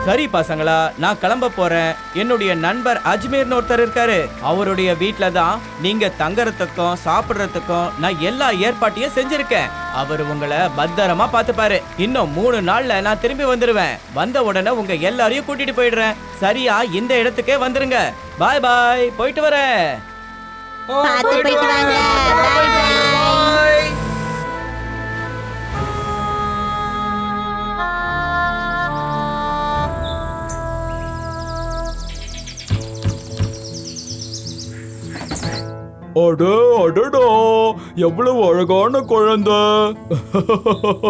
சரி பசங்களா, நான் கிளம்ப போறேன். என்னுடைய நண்பர் அஜ்மீர்னு ஒருத்தர் இருக்காரு. அவருடைய வீட்ல தான் நீங்க தங்கறதுக்கும் சாப்பிடுறதுக்கும் நான் எல்லா ஏற்பாட்டையும் செஞ்சிருக்கேன். அவர் உங்களை பத்திரமா பாத்துப்பாரு. இன்னும் 3 நாள்ல நான் திரும்பி வந்துருவேன். வந்த உடனே உங்க எல்லாரையும் கூட்டிட்டு போயிடுறேன். சரியா இந்த இடத்துக்கே வந்துருங்க. பாய் பாய், போயிட்டு வரேன். பார்த்து போயிட்டு வாங்க. அடடா, எவ்வளவு அழகான குழந்தை.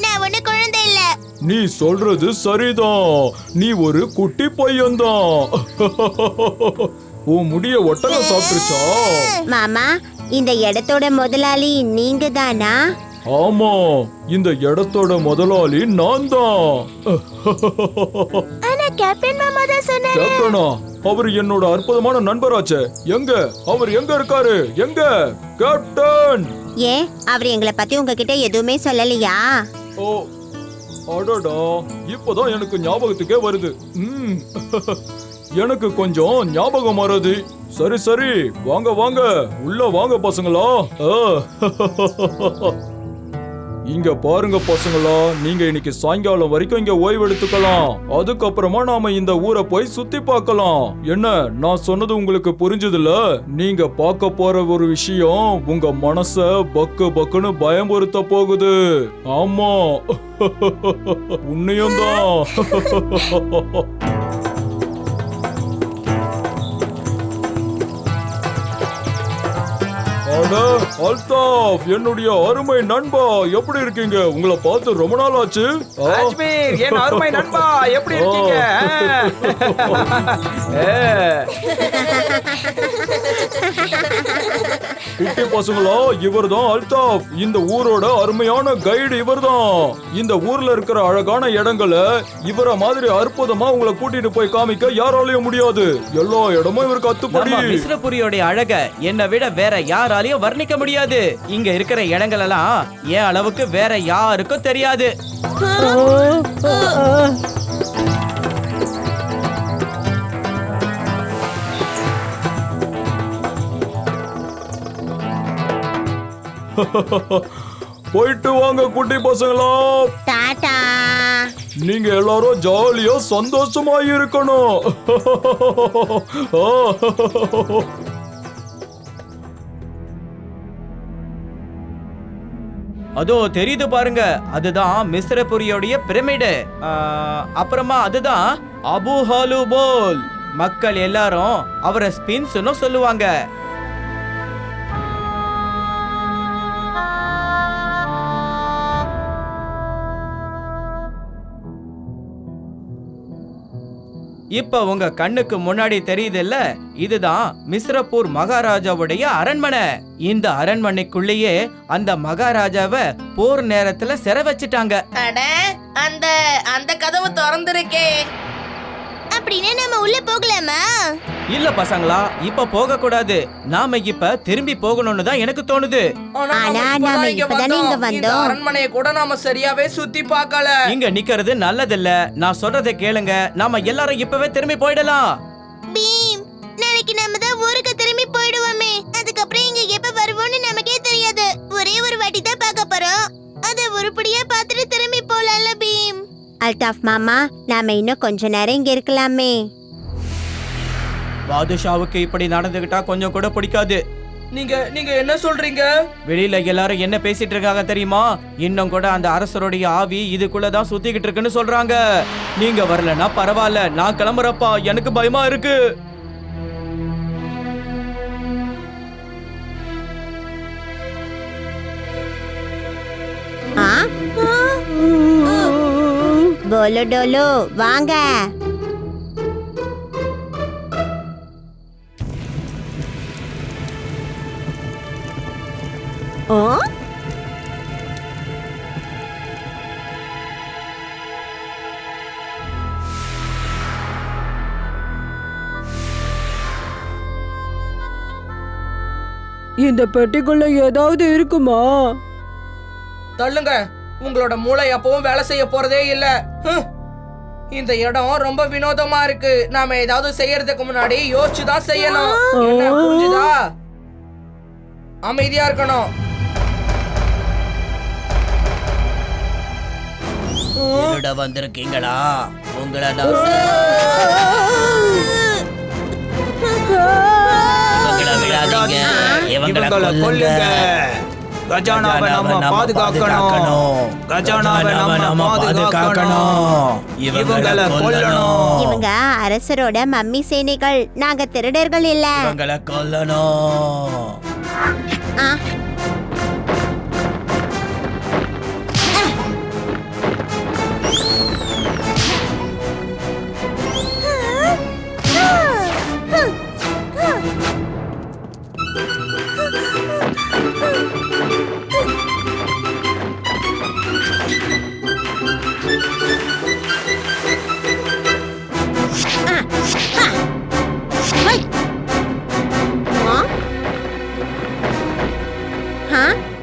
நான் ஒண்ணு குழந்தை இல்ல. நீ சொல்றது சரிதான், நீ ஒரு குட்டி பையன்தான். உன் முடிய ஒட்டகம் சாப்பிட்டுச்சா? மாமா, இந்த இடத்தோட முதலாளி நீங்க தானா? ஆமா, இந்த இடத்தோட முதலாளி நான் தான். ஆனா கேப்டன் மாமா தான் சொன்னாரு. கேப்டனா? அவர் என்னோட அற்புதமான நண்பராச்சே. எங்க அவர் எங்க இருக்காரு? எங்க கேப்டன்? ஏன் அவர் எங்களை பத்தி உங்ககிட்ட எதுவுமே சொல்லலையா? ஓ, அடடா, இப்பதான் எனக்கு ஞாபகத்துக்கே வருது. எனக்கு கொஞ்சம் ஞாபகம் வருது. சரி சரி, வாங்க வாங்க, உள்ள வாங்க பசங்களா. இங்க பாருங்க பசங்களா, நீங்க இன்னைக்கு சாயங்காலம் வரைக்கும் இங்க ஓய்வு எடுத்துக்கலாம். அதுக்கப்புறமா நாம இந்த ஊரை போய் சுத்தி பார்க்கலாம். என்ன, நான் சொன்னது உங்களுக்கு புரிஞ்சதுல? நீங்க பார்க்க போற ஒரு விஷயம் உங்க மனச பக்கு பக்குன்னு பயமுறுத்த போகுது. ஆமா, உன்னையும் தான். அல்தாஃப், என்னுடைய அருமை நண்பா, எப்படி இருக்கீங்க? உங்களை பார்த்து ரொம்ப நாள் ஆச்சு. அஜ்மீர், என் அருமை நண்பா, எப்படி இருக்கீங்க? குட்டி பசங்களா, இவர்தான் அல்தாஃப், இந்த ஊரோட அருமையான கைடு இவர்தான். இந்த ஊர்ல இருக்கிற அழகான இடங்களை இவர மாதிரி அற்புதமா உங்களை கூட்டிட்டு போய் காமிக்க யாராலையும் முடியாது. எல்லா இடமும் இவருக்கு அத்துப்படி. மிஸ்ரபுரியோட அழக என்னை விட வேற யாராலையும் வர்ணிக்க முடியாது. இங்க இருக்கிற இடங்கள் எல்லாம் என் அளவுக்கு வேற யாருக்கும் தெரியாது. போயிட்டு வாங்க குட்டி பசங்களா. டாடா. நீங்க எல்லாரும் ஜாலியா சந்தோஷமா இருக்கணும். அதோ தெரியுது பாருங்க, அதுதான் மிஸ்ரபுரியோடைய பிரமிடு. அப்புறமா அதுதான் அபு ஹாலுபோல். மக்கள் எல்லாரும் அவரை ஸ்பின்ஸ்னு சொல்லுவாங்க. இப்ப உங்க கண்ணுக்கு முன்னாடி தெரியுதுல்ல, இதுதான் மிஸ்ரப்பூர் மகாராஜாவுடைய அரண்மனை. இந்த அரண்மனைக்குள்ளேயே அந்த மகாராஜாவை போர் நேரத்துல சிறை வச்சிட்டாங்க. அந்த அந்த கதவு திறந்திருக்கே. அப்படின்னா நம்ம உள்ள போகலாமா? இல்ல பசங்களா, இப்ப போக கூடாது. நாம இப்ப திரும்பி போகணும்னு தான் எனக்கு தோணுது. ஆனா நாம இப்பதானே இங்க வந்தோம். அரண்மனையை கூட நாம சரியாவே சுத்தி பார்க்கல. இங்க நிக்கிறது நல்லதில்ல. நான் சொல்றதை கேளுங்க, நாம எல்லாரும் இப்பவே திரும்பி போயிடலாம். பீம், நாளைக்கு நாம தான் ஊருக்கு திரும்பி போயிடுவோமே. அதுக்கப்புறம் இங்க எப்ப வருவோம்னு நமக்கே தெரியாது. ஒரே ஒரு வாட்டி தான் பார்க்க போறோம். அத உருப்படியா பார்த்துட்டு திரும்பி போலாம்ல பீம். அல்தாஃப் மாமா, நாம இன்னும் கொஞ்ச நேரம் இங்க இருக்கலாமே. பாதுஷாவுக்கு இப்படி நடந்துகிட்டா கொஞ்சம் கூட பிடிக்காது. நீங்க என்ன சொல்றீங்க? வெளியில எல்லாரும் என்ன பேசிட்டு இருக்காங்க தெரியுமா? இன்னும் கூட அந்த அரசருடைய ஆவி இதுக்குள்ளதான் சுத்திக்கிட்டு இருக்குன்னு சொல்றாங்க. நீங்க வரலன்னா பரவாயில்ல, நான் கிளம்புறப்பா, எனக்கு பயமா இருக்கு. போலோ டோலோ, வாங்க. இந்த பெட்டிக்குள்ள ஏதாவது இருக்குமா? தள்ளுங்க, உங்களோட மூளை அப்பவும் வேலை செய்ய போறதே இல்ல. இந்த இடம் ரொம்ப வினோதமா இருக்கு. நாம ஏதாவது செய்யறதுக்கு முன்னாடி யோசிச்சு தான் செய்யணும். என்ன புரிஞ்சுதா? அமைதியா இருக்கணும். திருட வந்திருக்கீங்களா? உங்களை நான் இவங்களை விடாதீங்க. இவங்களை கொல்லுங்க. கஜானாவை நம்ம பாதுகாக்கணும். கஜானாவை நம்ம பாதுகாக்கணும். இவங்களை கொல்லணும். இவங்க அரசரோட மம்மி சேனைகள். நாங்க திருடர்கள் இல்ல. இவங்களை கொல்லணும். ஆ.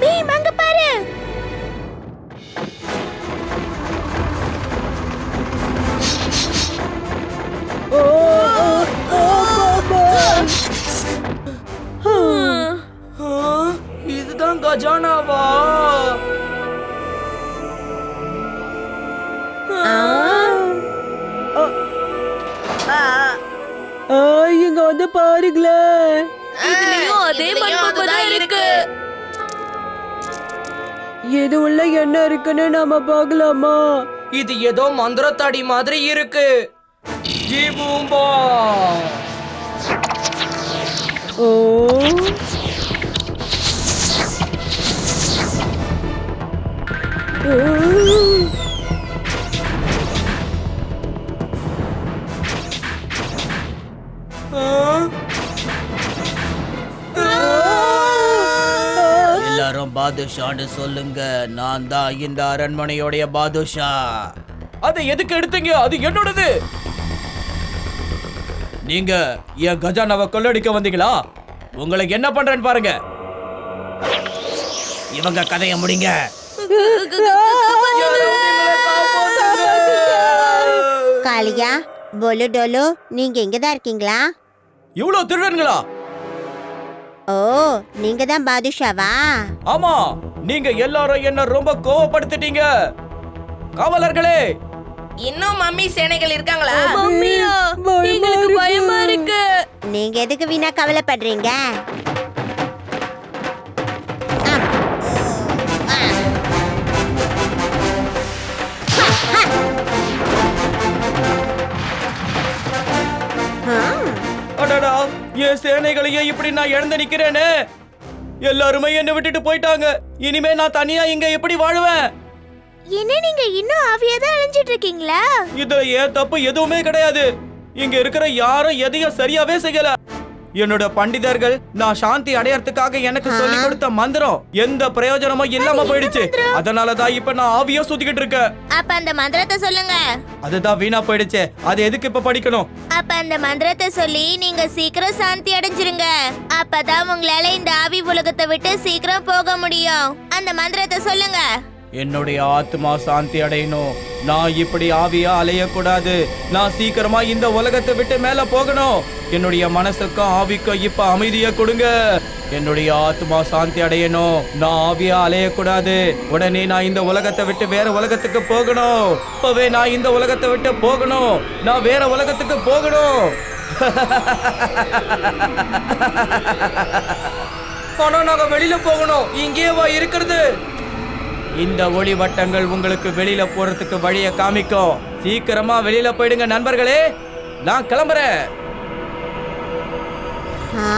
பீம் அங்க பாரு. இதுதான் கஜானாவா? இங்க வந்து பாருங்களேன். இதுலயும் அதே மண்புதான் இருக்கு. இது உள்ள என்ன இருக்குன்னு நாம பார்க்கலாமா? இது ஏதோ மந்திரத்தாடி மாதிரி இருக்கு. ஜீபூம்பா. ஓ எல்லாரும் பாதுஷான்னு சொல்லுங்க. நான் தான் இந்த அரண்மனையோடைய பாதுஷா. அதை எதுக்கு எடுத்தீங்க? அது என்னோடது. நீங்க என் கஜானாவை கொள்ளடிக்க வந்தீங்களா? உங்களுக்கு என்ன பண்றேன்னு பாருங்க. இவங்க கதைய முடிங்க. காளியா, போலு டோலு, நீங்க இங்கதான் இருக்கீங்களா? இவ்வளவு திருடன்களா? ஓ, நீங்க தான் பாதுஷாவா? ஆமா, நீங்க எல்லாரும் என்ன ரொம்ப கோவப்படுத்திட்டீங்க. காவலர்களே, இன்னும் மம்மி சேனைகள் இருக்காங்களா? எங்களுக்கு பயமா இருக்கு. நீங்க எதுக்கு வீணா கவலைப்படுறீங்க? அடடா, என் சேனைகளையே இப்படி நான் இழந்து நிக்கிறேனே. எல்லாருமே என்ன விட்டுட்டு போயிட்டாங்க. இனிமே நான் தனியா இங்க எப்படி வாழுவேன்? என்ன நீங்க இன்னும் ஆவியா தான் அலைஞ்சிட்டு இருக்கீங்களா? இதுல ஏன் தப்பு எதுவுமே கிடையாது. இங்க இருக்கிற யாரும் எதையும் சரியாவே செய்யல. என்னோட பண்டிதர்கள் நான் சாந்தி அடையறதுக்காக எனக்கு சொல்லி கொடுத்த மந்திரம் எந்த பிரயோஜனமும் இல்லாம போயிடுச்சு. அதனாலதான் இப்ப நான் ஆவியா சுத்திக்கிட்டு இருக்கேன். அப்ப அந்த மந்திரத்தை சொல்லுங்க. அதுதான் வீணா போயிடுச்சு. அது எதுக்கு இப்ப படிக்கணும்? அப்ப அந்த மந்திரத்தை சொல்லி நீங்க சீக்கிரம் சாந்தி அடைஞ்சிருங்க. அப்பதான் உங்களால இந்த ஆவி உலகத்தை விட்டு சீக்கிரம் போக முடியும். அந்த மந்திரத்தை சொல்லுங்க. என்னுடைய ஆத்மா சாந்தி அடையணும். நான் இப்படி ஆவியா அலையக்கூடாது. நான் சீக்கிரமா இந்த உலகத்தை விட்டு மேல போகணும். என்னுடைய மனசுக்கும் ஆவிக்கும் இப்ப அமைதியை கொடுங்க. என்னுடைய ஆத்மா சாந்தி அடையணும். நான் ஆவியா அலையக்கூடாது. உடனே நான் இந்த உலகத்தை விட்டு வேற உலகத்துக்கு போகணும். இப்பவே நான் இந்த உலகத்தை விட்டு போகணும். நான் வேற உலகத்துக்கு போகணும். ஆனா நாங்க வெளியில போகணும். இங்கேயே வா இருக்கிறது. இந்த ஒளி வட்டங்கள் உங்களுக்கு வெளியில போறதுக்கு வழியை காமிக்கும். சீக்கிரமா வெளியில போயிடுங்க நண்பர்களே. நான் கிளம்புறேன். ஆ?